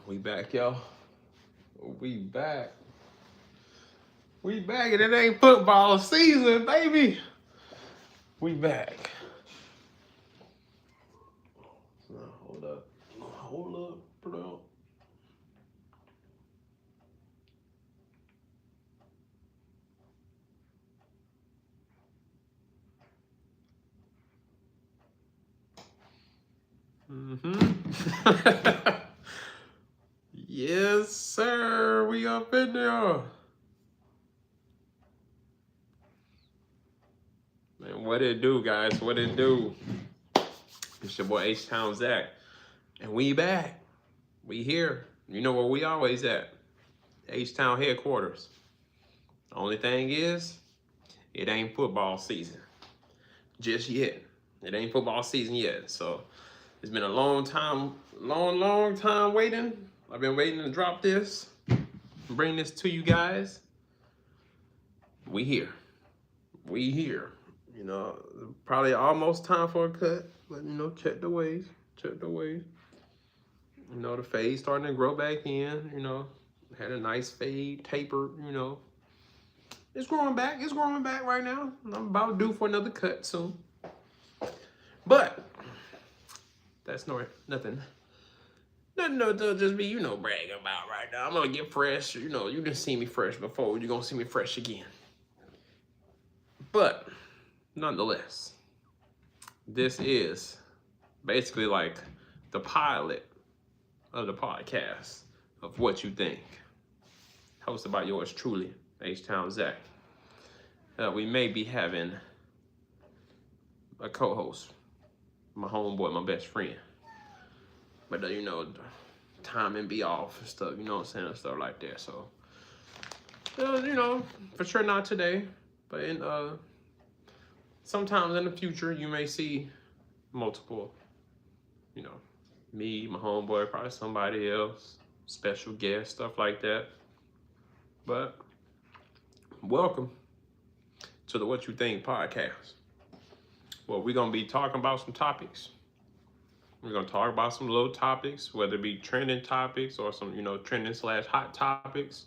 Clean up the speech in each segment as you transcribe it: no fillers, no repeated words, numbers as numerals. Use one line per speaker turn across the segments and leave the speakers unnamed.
We back, y'all. We back. We back, and it ain't football season, baby. We back. No, hold up. Hold up, bro. Yes, sir. We up in there. Man, what it do, guys? What it do? It's your boy H-Town Zack. And we back. We here. You know where we always at. H-Town headquarters. The only thing is, it ain't football season. Just yet. It ain't football season yet. So it's been a long time waiting. I've been waiting to drop this, bring this to you guys. We here. We here. You know, probably almost time for a cut, but you know, check the waves. Check the waves. You know, the fade starting to grow back in, you know. Had a nice fade, taper, you know. It's growing back. It's growing back right now. I'm about due for another cut soon. But that's nothing to just be, you know, bragging about right now. I'm gonna get fresh. You know, you didn't see me fresh before. You're gonna see me fresh again. But nonetheless, this is basically like the pilot of the podcast of What You Think. Hosted by yours truly, H-Town Zack. We may be having a co-host, my homeboy, my best friend. But you know, timing be off and stuff, you know what I'm saying, and stuff like that. So, you know, for sure not today, but in sometimes in the future, you may see multiple, you know, me, my homeboy, probably somebody else, special guest, stuff like that. But welcome to the What You Think podcast. Well, we're going to be talking about some topics. We're going to talk about some little topics, whether it be trending topics or some, you know, trending/hot topics.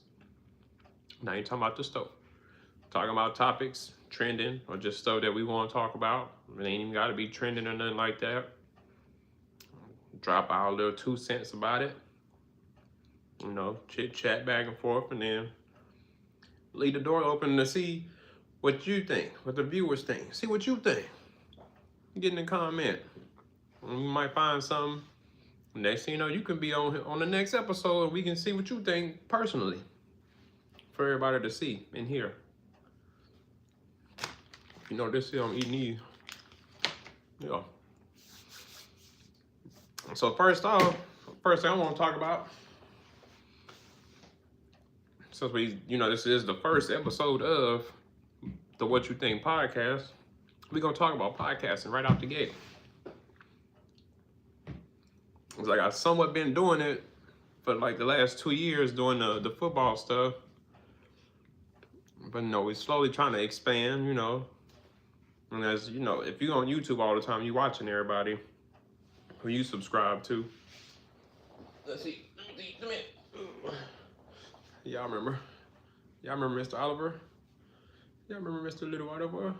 Now you're talking about the stuff. Talking about topics, trending, or just stuff that we want to talk about. It ain't even got to be trending or nothing like that. Drop our little 2 cents about it. You know, chit-chat back and forth, and then leave the door open to see what you think, what the viewers think. See what you think. Get in the comment. You might find something. Next thing you know, you can be on the next episode, and we can see what you think personally for everybody to see and hear. You know, this here I'm eating these. Yeah. So first thing I want to talk about, since you know, this is the first episode of the What You Think podcast, we're gonna talk about podcasting right out the gate. It's like I've somewhat been doing it for like the last 2 years, doing the football stuff. But you know, we're slowly trying to expand, you know. And as you know, if you're on YouTube all the time, you're watching everybody who you subscribe to. Let's see. Y'all remember Mr. Oliver? Y'all remember Mr. Little Oliver?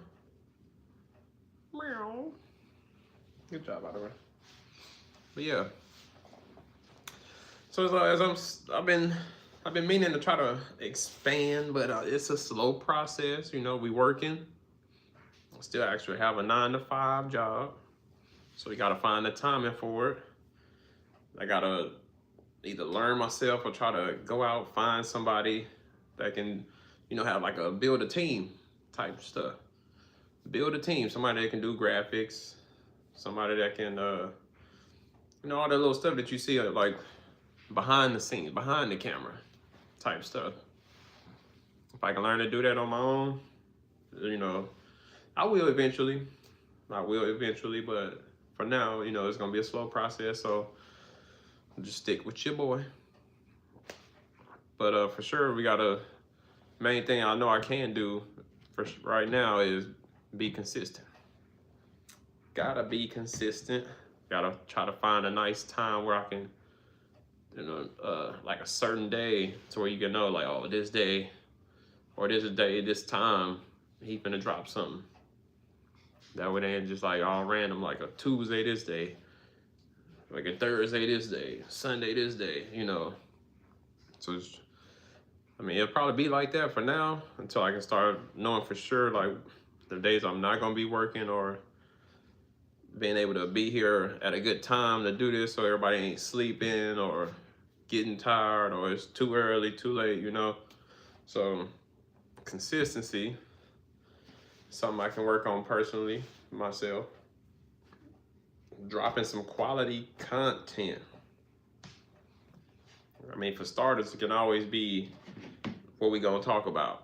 Meow. Good job, by the way. But yeah. So I've been meaning to try to expand, but it's a slow process. You know, we working. I still actually have a 9-to-5 job, so we gotta find the timing for it. I gotta either learn myself or try to go out, find somebody that can, you know, have like a build a team type stuff. Build a team, somebody that can do graphics, somebody that can, you know, all that little stuff that you see like behind the scenes, behind the camera type stuff. If I can learn to do that on my own, you know, I will eventually, but for now, you know, it's gonna be a slow process, so just stick with your boy. But for sure, main thing I know I can do for right now is be consistent. Gotta be consistent. Gotta try to find a nice time where I can like a certain day to where you can know, like, oh, this day or this day, this time, he finna drop something. That way they ain't just like all random, like a Tuesday this day, like a Thursday this day, Sunday this day, you know. So I mean, it'll probably be like that for now until I can start knowing for sure, like, the days I'm not gonna be working, or being able to be here at a good time to do this so everybody ain't sleeping or getting tired or it's too early, too late, you know. So consistency, something I can work on personally myself. Dropping some quality content. I mean, for starters, it can always be what we gonna talk about.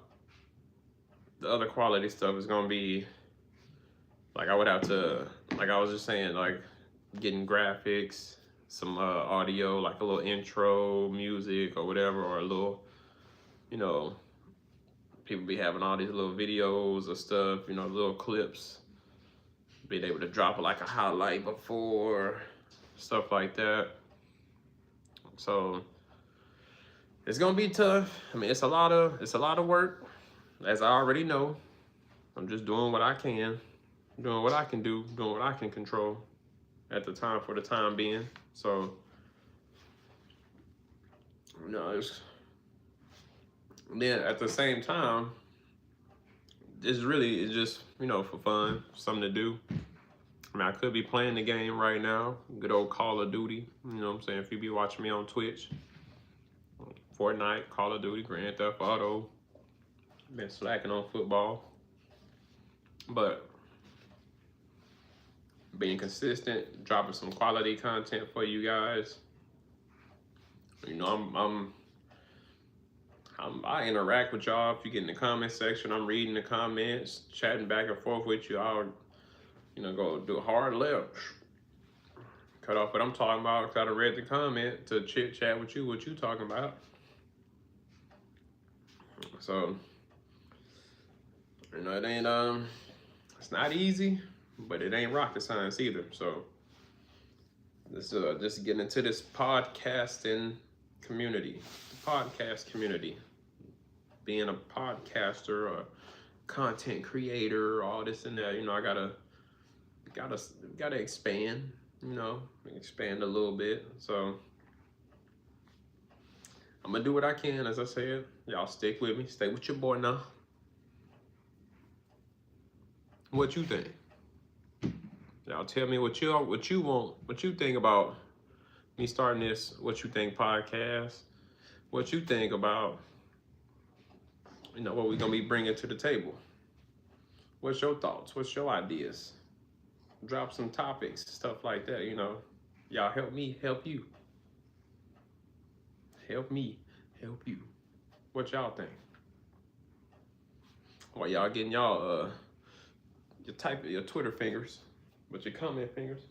The other quality stuff is gonna be, like, I would have to, like I was just saying, like getting graphics, some audio, like a little intro music or whatever, or a little, you know, people be having all these little videos or stuff, you know, little clips, being able to drop like a highlight before, stuff like that. So it's gonna be tough. I mean, it's a lot of work, as I already know. I'm just doing what I can, doing what I can do, doing what I can control at the time, for the time being. So, you know, then at the same time, it's just, you know, for fun, something to do. I mean, I could be playing the game right now, good old Call of Duty, you know what I'm saying? If you be watching me on Twitch, Fortnite, Call of Duty, Grand Theft Auto, been slacking on football. But being consistent, dropping some quality content for you guys. You know, I interact with y'all. If you get in the comment section, I'm reading the comments, chatting back and forth with you. I'll, you know, go do a hard left, cut off what I'm talking about, because I read the comment, to chit chat with you, what you talking about. So, you know, it ain't it's not easy, but it ain't rocket science either. So this just getting into this podcasting community, podcast community, being a podcaster or content creator, all this and that. You know, I gotta expand. You know, expand a little bit. So I'm gonna do what I can, as I said. Y'all stick with me. Stay with your boy now. What you think? Y'all tell me what you want, what you think about me starting this What You Think podcast. What you think about, you know, what we're gonna be bringing to the table. What's your thoughts? What's your ideas? Drop some topics, stuff like that, you know. Y'all help me help you. Help me help you. What y'all think? While y'all getting y'all your Twitter fingers, with your comment fingers.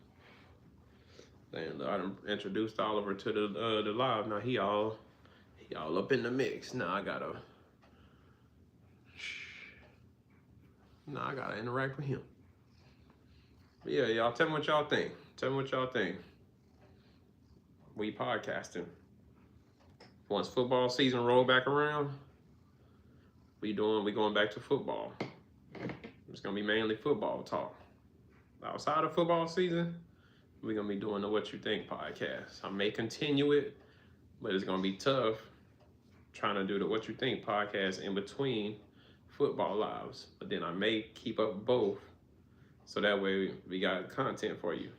And I done introduced Oliver to the live. Now he all up in the mix. Now I gotta interact with him. But yeah, y'all tell me what y'all think. Tell me what y'all think. We podcasting. Once football season roll back around, we going back to football. It's gonna be mainly football talk. Outside of football season, we're gonna be doing the What You Think podcast. I may continue it, but it's gonna be tough trying to do the What You Think podcast in between football lives. But then I may keep up both, so that way we got content for you.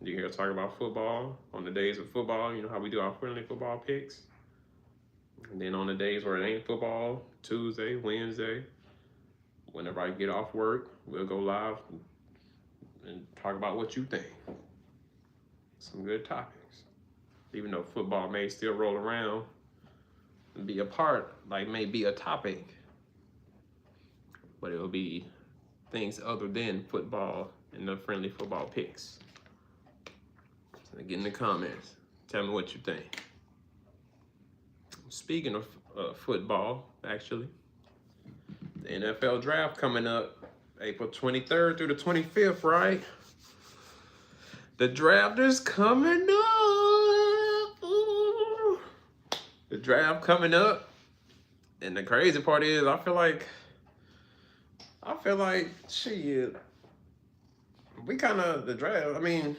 You hear us talk about football on the days of football. You know how we do our friendly football picks. And then on the days where it ain't football, Tuesday, Wednesday, whenever I get off work, we'll go live and talk about what you think. Some good topics. Even though football may still roll around and be a part, like may be a topic, but it'll be things other than football and the friendly football picks. So get in the comments. Tell me what you think. Speaking of football, actually, the NFL draft coming up April 23rd through the 25th, right? The draft is coming up. Ooh. draft coming up, and the crazy part is, I feel like shit. We kind of the draft. I mean,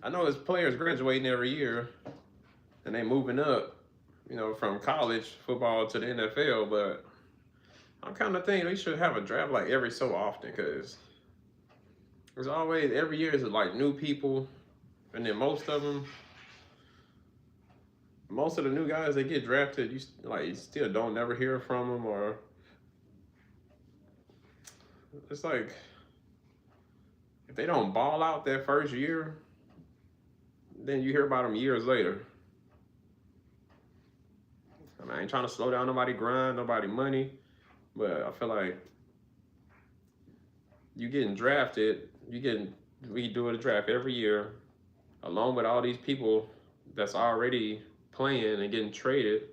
I know there's players graduating every year, and they moving up, from college football to the NFL. But I'm kind of thinking we should have a draft like every so often, because there's always every year is like new people, and then most of the new guys that get drafted, you still don't never hear from them, or it's like if they don't ball out that first year, then you hear about them years later. I mean, I ain't trying to slow down nobody grind, nobody money, but I feel like you getting drafted, we do a draft every year, along with all these people that's already playing and getting traded.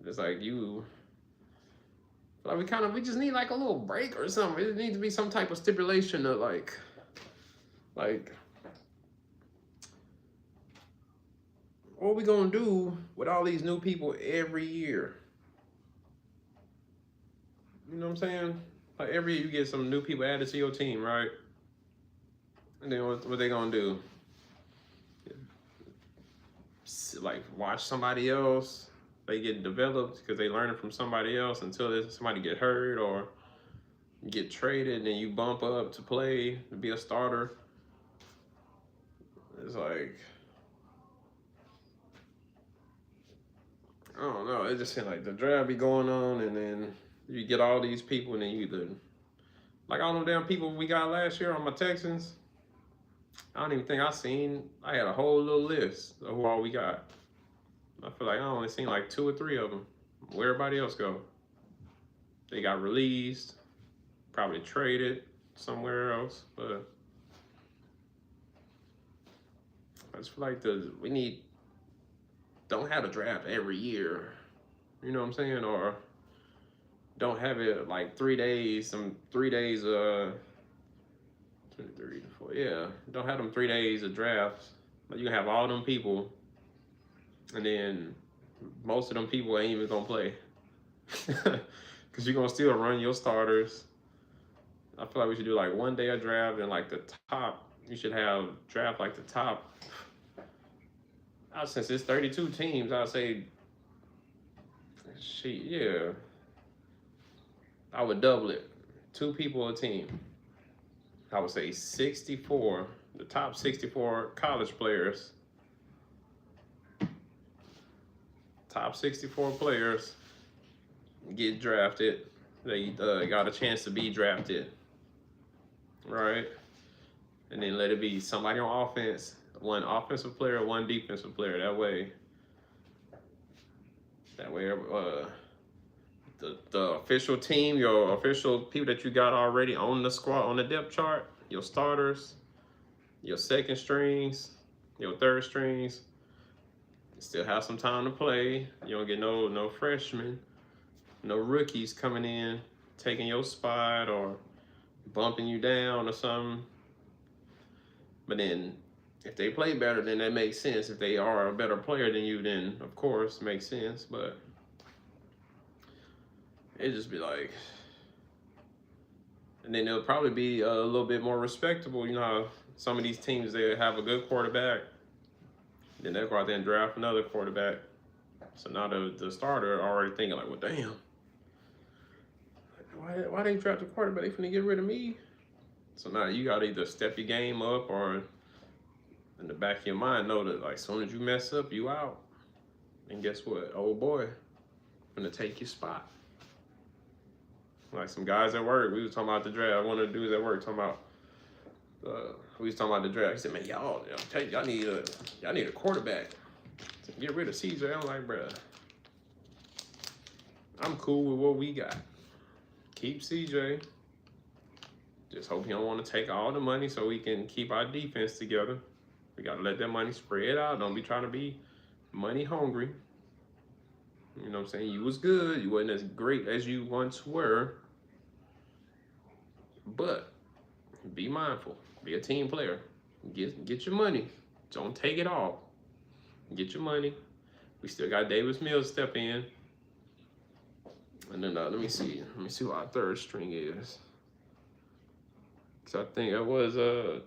It's like we just need like a little break or something. It needs to be some type of stipulation of like what we gonna do with all these new people every year? You know what I'm saying? Like every year you get some new people added to your team, right? And then what they gonna do? Like watch somebody else. They get developed because they learn it from somebody else until somebody get hurt or you get traded, and then you bump up to play to be a starter. It's like, I don't know. It just seems like the draft be going on, and then you get all these people, and then you either like all them damn people we got last year on my Texans. I don't even think I had a whole little list of who all we got. I feel like I only seen like 2 or 3 of them. Where everybody else go? They got released, probably traded somewhere else, but I just feel like don't have a draft every year. You know what I'm saying? Or don't have it like 3 days, 3 days, 23 to 4, yeah. Don't have them 3 days of drafts. Like you can have all them people, and then most of them people ain't even gonna play. Because you're gonna still run your starters. I feel like we should do like 1 day of draft, and like the top, you should have draft like the top. Since it's 32 teams, I'd say, yeah. I would double it. 2 people a team. I would say 64, the top 64 college players. Top 64 players get drafted. They got a chance to be drafted, right? And then let it be somebody on offense, 1 offensive player, 1 defensive player. That way, the official team, your official people that you got already on the squad, on the depth chart, your starters, your second strings, your third strings, still have some time to play. You don't get no freshmen, no rookies coming in, taking your spot or bumping you down or something. But then if they play better, then that makes sense. If they are a better player than you, then of course it makes sense. But it just be like, and then it'll probably be a little bit more respectable. You know, some of these teams, they have a good quarterback, then they'll go out there and draft another quarterback. So now the starter already thinking like, well, damn, why they draft a quarterback? They finna get rid of me. So now you gotta either step your game up, or in the back of your mind know that like, as soon as you mess up, you out. And guess what? Oh boy, I'm gonna take your spot. Like some guys at work, we was talking about the draft. One of the dudes at work talking about, we was talking about the draft. He said, man, y'all need a quarterback to get rid of CJ. I'm like, bruh, I'm cool with what we got. Keep CJ. Just hope you don't want to take all the money so we can keep our defense together. We got to let that money spread out. Don't be trying to be money hungry. You know what I'm saying? You was good. You wasn't as great as you once were. But be mindful. Be a team player. Get your money. Don't take it all. Get your money. We still got Davis Mills step in. And then let me see what our third string is. Cause I think it was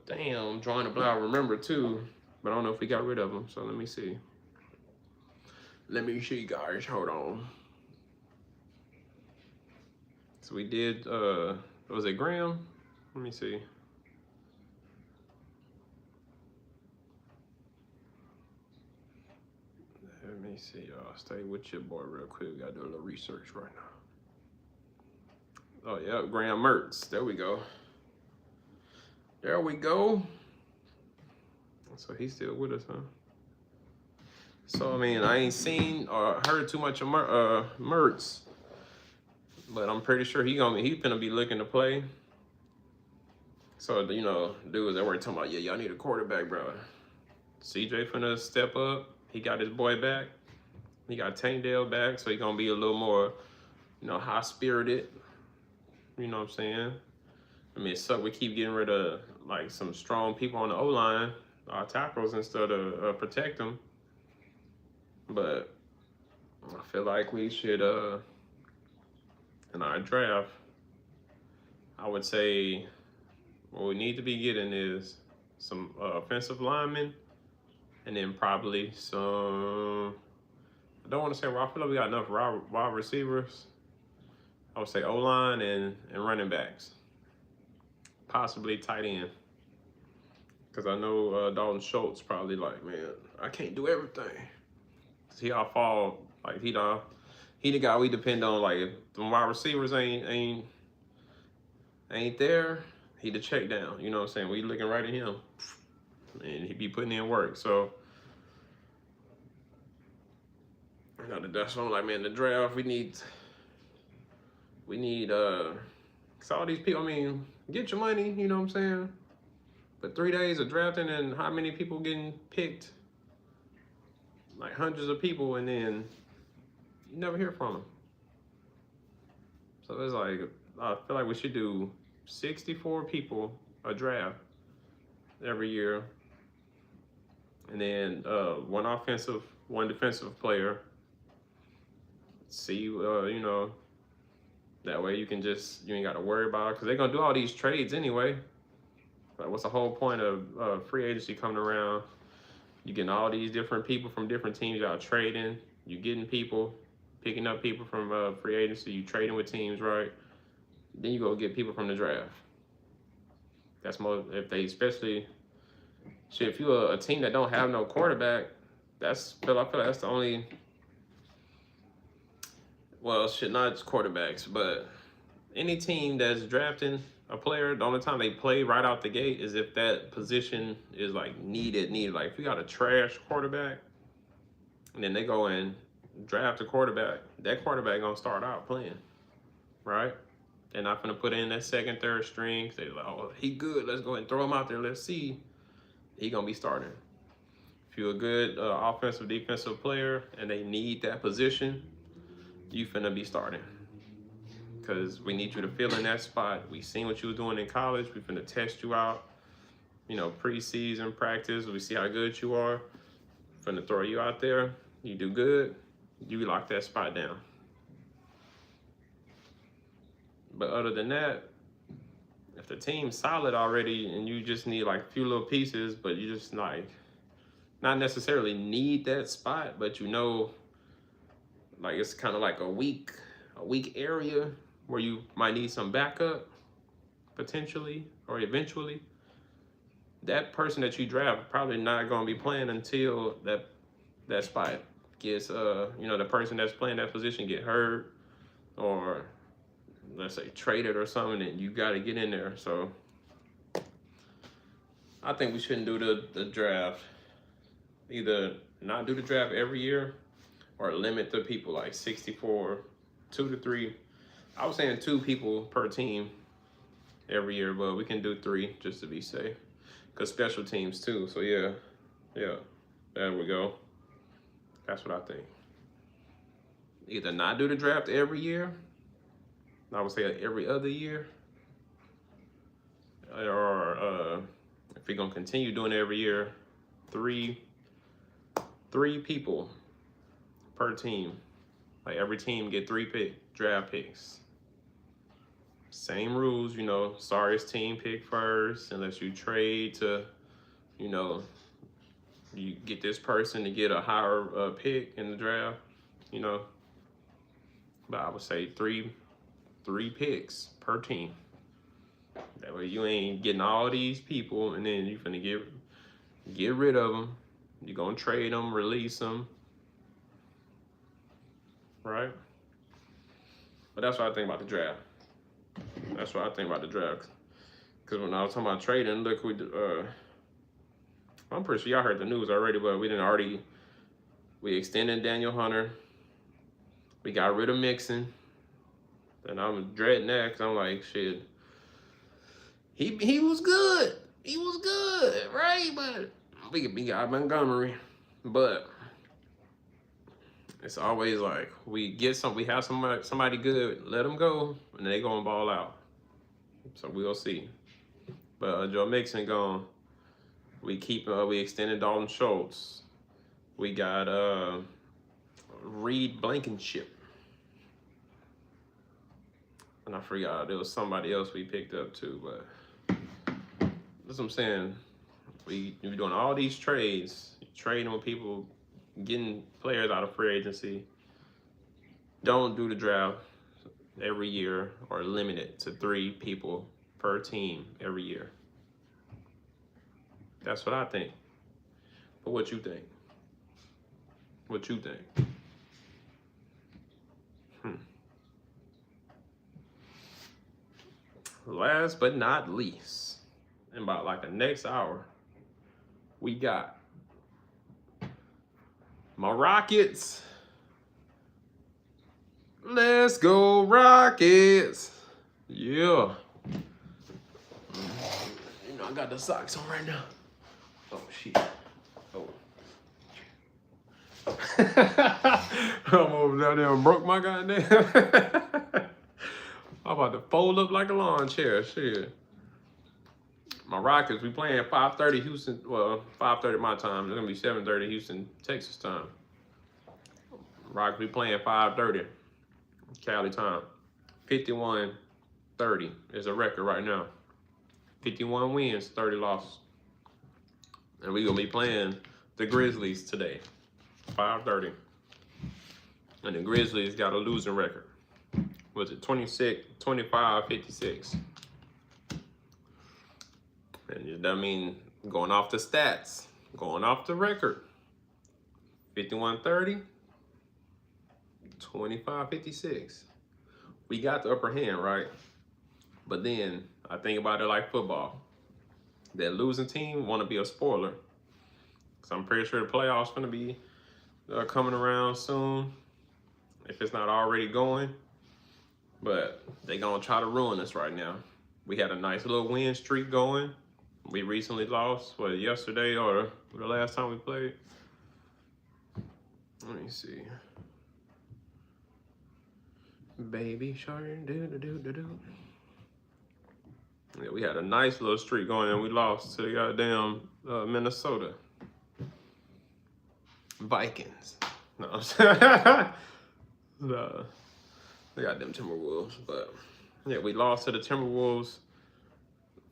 damn, drawing a blank. I remember too, but I don't know if we got rid of them. So let me see. Let me see, guys. Hold on. So we did. Was it Graham? Let me see. Let me see, y'all. Stay with your boy real quick. We gotta do a little research right now. Oh yeah, Graham Mertz. There we go. There we go. So he's still with us, huh? So I mean, I ain't seen or heard too much of Mertz, but I'm pretty sure he gonna be looking to play. So you know, dudes that were talking about, yeah, y'all need a quarterback, bro. CJ finna step up. He got his boy back. He got Tankdale back, so he gonna be a little more, you know, high spirited. You know what I'm saying? I mean, it sucks we keep getting rid of like some strong people on the O-line, our tackles, instead of protect them. But I feel like we should, in our draft, I would say what we need to be getting is some offensive linemen, and then probably some, I don't want to say, I feel like we got enough wide receivers. I would say O-line and running backs. Possibly tight end. Because I know Dalton Schultz probably like, man, I can't do everything. He all fall, like he the guy we depend on. Like if the wide receivers ain't there, he the check down. You know what I'm saying? We looking right at him, and he be putting in work. So I know that's why I'm like, man, the draft we need cause all these people. I mean, get your money. You know what I'm saying? But 3 days of drafting and how many people getting picked? Like hundreds of people, and then you never hear from them. So it's like, I feel like we should do 64 people a draft every year, and then one offensive, one defensive player. See, you know, that way you ain't got to worry about it, because they're gonna do all these trades anyway. Like, what's the whole point of free agency coming around? You getting all these different people from different teams, y'all trading. You getting people, picking up people from free agency. You trading with teams, right? Then you go get people from the draft. That's more, if they especially, shit, if you're a team that don't have no quarterback, I feel like that's the only, well, shit, not just quarterbacks, but any team that's drafting a player, the only time they play right out the gate is if that position is like needed. Like if you got a trash quarterback, and then they go and draft a quarterback, that quarterback gonna start out playing, right? They're not gonna put in that second, third string. They like, oh, he good. Let's go ahead and throw him out there. Let's see. He gonna be starting. If you're a good offensive, defensive player, and they need that position, you finna be starting. Because we need you to fill in that spot. We seen what you were doing in college. We finna test you out. You know, preseason practice. We see how good you are. Finna throw you out there. You do good, you lock that spot down. But other than that, if the team's solid already and you just need like a few little pieces, but you just like not necessarily need that spot, but you know, like it's kind of like a weak area where you might need some backup potentially or eventually, that person that you draft probably not going to be playing until that spot gets you know, the person that's playing that position get hurt, or let's say traded or something, and you got to get in there. So I think we shouldn't do the draft, either not do the draft every year or limit the people like 64, 2 to 3. I was saying 2 people per team every year, but we can do 3 just to be safe. Because special teams too. So yeah, there we go. That's what I think. Either not do the draft every year, I would say every other year, or if we're gonna continue doing it every year, 3 people per team. Like every team get 3 draft picks. Same rules, you know, sorriest team pick first, unless you trade to, you know, you get this person to get a higher pick in the draft, you know. But I would say three picks per team. That way you ain't getting all these people and then you finna get rid of them. You're gonna trade them, release them, right? But that's what I think about the draft. That's what I think about the draft. Because when I was talking about trading, look, I'm pretty sure y'all heard the news already, but we extended Daniel Hunter. We got rid of Mixon. And I'm dreading that because I'm like, shit. He was good. He was good, right? But we got Montgomery. But it's always like we have somebody good, let them go, and they gonna ball out. So we'll see. But Joe Mixon gone. We extended Dalton Schultz. We got Reed Blankenship. And I forgot there was somebody else we picked up too, but that's what I'm saying. We're doing all these trades, trading with people, getting players out of free agency. Don't do the draft every year or limit it to 3 people per team every year. That's what I think. But what you think? What you think? Last but not least, in about like the next hour, we got my Rockets. Let's go Rockets. Yeah. You know, I got the socks on right now. Oh, shit. Oh. I'm over down there and broke my goddamn. I'm about to fold up like a lawn chair. Shit. My Rockets, we playing 5:30 Houston. Well, 5:30 my time. It's gonna be 7:30 Houston, Texas time. Rockets, we playing 5:30 Cali time. 51-30 is a record right now. 51 wins, 30 losses. And we gonna be playing the Grizzlies today. 5:30. And the Grizzlies got a losing record. Was it 25-56? And that mean going off the stats, going off the record. 51-30, 25-56. We got the upper hand, right? But then I think about it like football. That losing team want to be a spoiler. So I'm pretty sure the playoffs gonna be coming around soon, if it's not already going. But they gonna try to ruin us right now. We had a nice little win streak going. We recently lost, what, yesterday or the last time we played? Let me see. Baby shark, do. Yeah, we had a nice little streak going and we lost to the goddamn Minnesota Vikings. No, I'm saying. No, they got them Timberwolves, but yeah, we lost to the Timberwolves.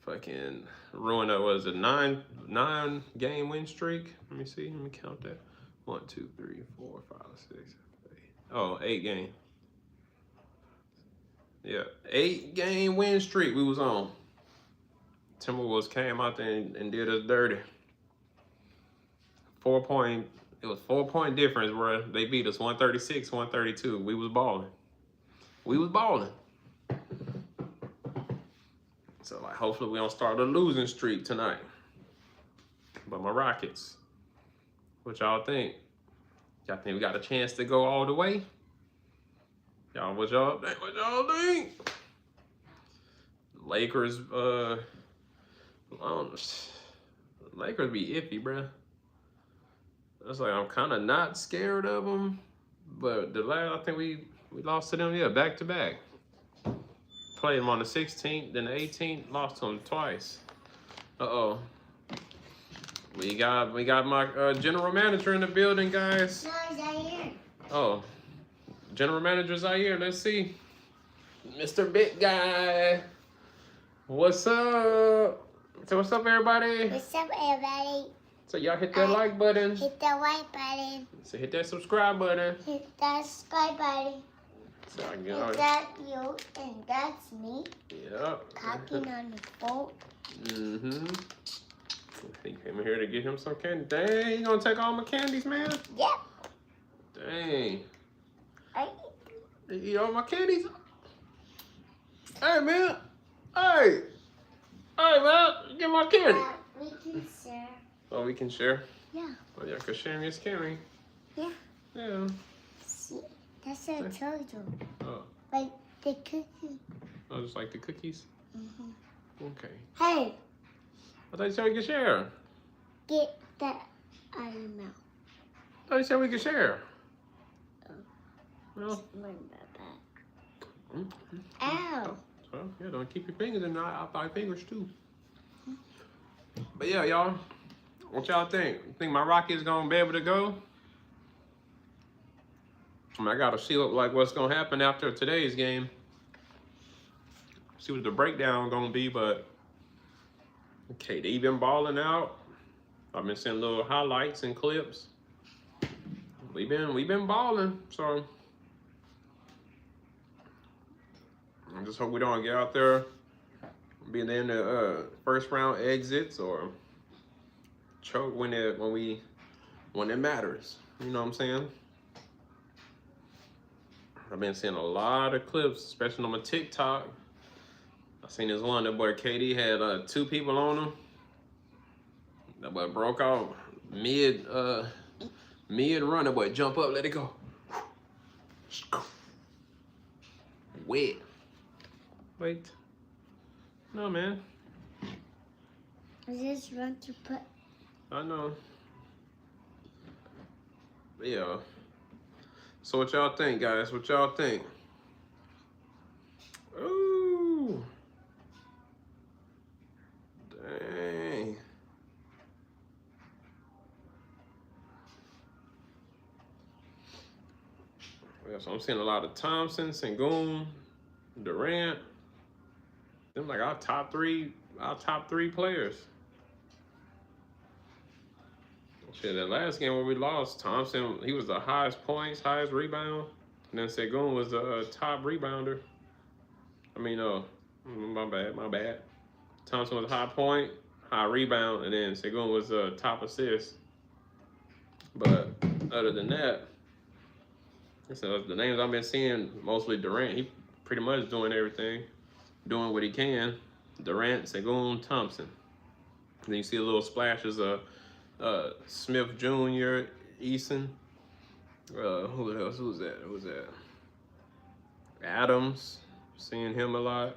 Fucking ruined that. Was a nine game win streak? Let me see. Let me count that. 1, 2, 3, 4, 5, 6, 8. Oh, 8 game. Yeah, 8 game win streak we was on. Timberwolves came out there and did us dirty. 4-point. It was 4-point difference, bro. They beat us 136-132. We was balling. We was balling. So, like, hopefully we don't start a losing streak tonight. But my Rockets, what y'all think? Y'all think we got a chance to go all the way? Y'all, what y'all think? What y'all think? Lakers, I don't know. Lakers be iffy, bruh. It's like I'm kind of not scared of them, but the last, I think we lost to them, yeah, back to back. Played them on the 16th, then the 18th, lost to them twice. Uh-oh. We got my general manager in the building, guys.
No, he's not here.
Oh, general manager's out here. Let's see. Mr. Big Guy. What's up? So what's up, everybody?
What's up, everybody?
So y'all hit that like button.
Hit the like button.
So hit that subscribe button.
Hit that subscribe button.
So I can
And that's you, and that's me.
Yep.
Talking on the phone.
Mm-hmm. He came in here to get him some candy. Dang, you gonna take all my candies, man?
Yep.
Dang.
I
You eat all my candies? Hey, man. Hey. Hey, man. Get my candy.
we can share.
Oh, we can share?
Yeah.
Oh, yeah, because sharing is caring.
Yeah.
Yeah.
See, that's what I told you.
Oh.
Like the cookie.
Oh, just like the cookies?
Mm-hmm.
Okay.
Hey,
I thought you said we could share.
get that out of your mouth.
I thought you said we could share.
Oh.
Well.
Ow.
So, yeah, don't keep your fingers in out my fingers, too. But, yeah, y'all. What y'all think? You think my Rocket's going to be able to go? I mean, I got to see what's going to happen after today's game. See what the breakdown going to be, but okay, they been balling out. I've been seeing little highlights and clips. We've been balling, so I just hope we don't get out there being in the first round exits or choke when it matters. You know what I'm saying? I've been seeing a lot of clips, especially on my TikTok. I seen this one, that boy KD had 2 people on him. That boy broke off mid run. That boy jump up, let it go. Wet. Wait. No, man.
Is this run to put?
I know. But yeah. So what y'all think, guys? What y'all think? Ooh. Dang. Yeah, so I'm seeing a lot of Thompson, Sengun, Durant. Them like our top three players. Shit, that last game where we lost, Thompson, he was the highest points, highest rebound. And then Sengun was the top rebounder. I mean, my bad. Thompson was high point, high rebound, and then Sengun was top assist. But other than that, so the names I've been seeing, mostly Durant. He pretty much doing everything, doing what he can. Durant, Sengun, Thompson. And then you see a little splashes of Smith Jr., Eason. Who else? Who was that? Adams. Seeing him a lot.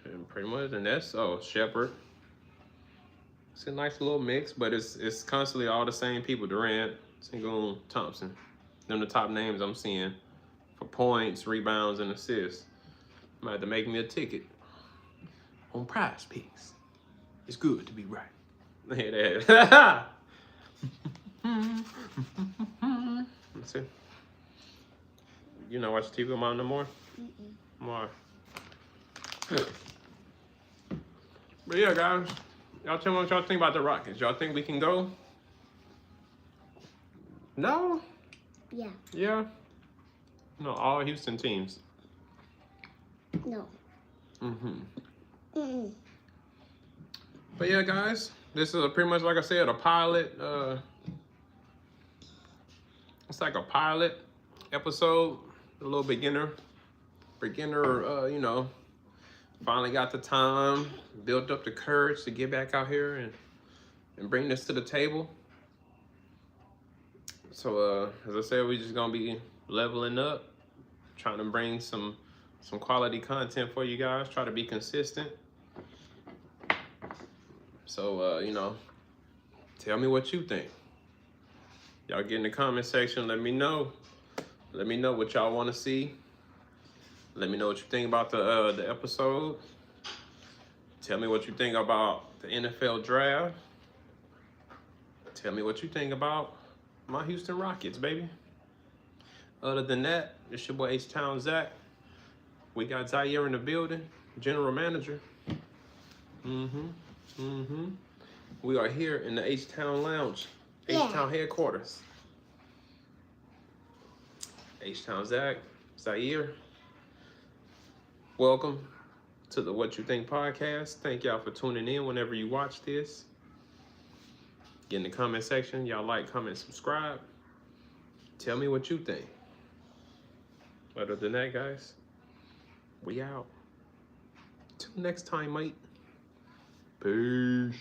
And pretty much, and that's Shepherd. It's a nice little mix, but it's constantly all the same people: Durant, Sengun, Thompson. Them the top names I'm seeing for points, rebounds, and assists. Might have to make me a ticket on Prize Picks. It's good to be right. Hey, that. Let's see. You not watch TV with Mom no more? Why? But yeah, guys, y'all tell me what y'all think about the Rockets. Y'all think we can go? No?
Yeah.
Yeah? No, all Houston teams.
No.
But yeah, guys, this is pretty much, like I said, a pilot. It's like a pilot episode, a little beginner, you know, finally got the time, built up the courage to get back out here and bring this to the table. So, as I said, we just gonna be leveling up, trying to bring some quality content for you guys, try to be consistent. So, you know, tell me what you think. Y'all get in the comment section, let me know. Let me know what y'all want to see. Let me know what you think about the episode. Tell me what you think about the NFL draft. Tell me what you think about my Houston Rockets, baby. Other than that, it's your boy H-Town Zack. We got Zaire in the building, general manager. We are here in the H-Town Lounge, H-Town headquarters. H-Town Zack, Zaire. Welcome to the What You Think podcast. Thank y'all for tuning in whenever you watch this. Get in the comment section. Y'all like, comment, subscribe. Tell me what you think. Other than that, guys, we out. Till next time, mate. Peace.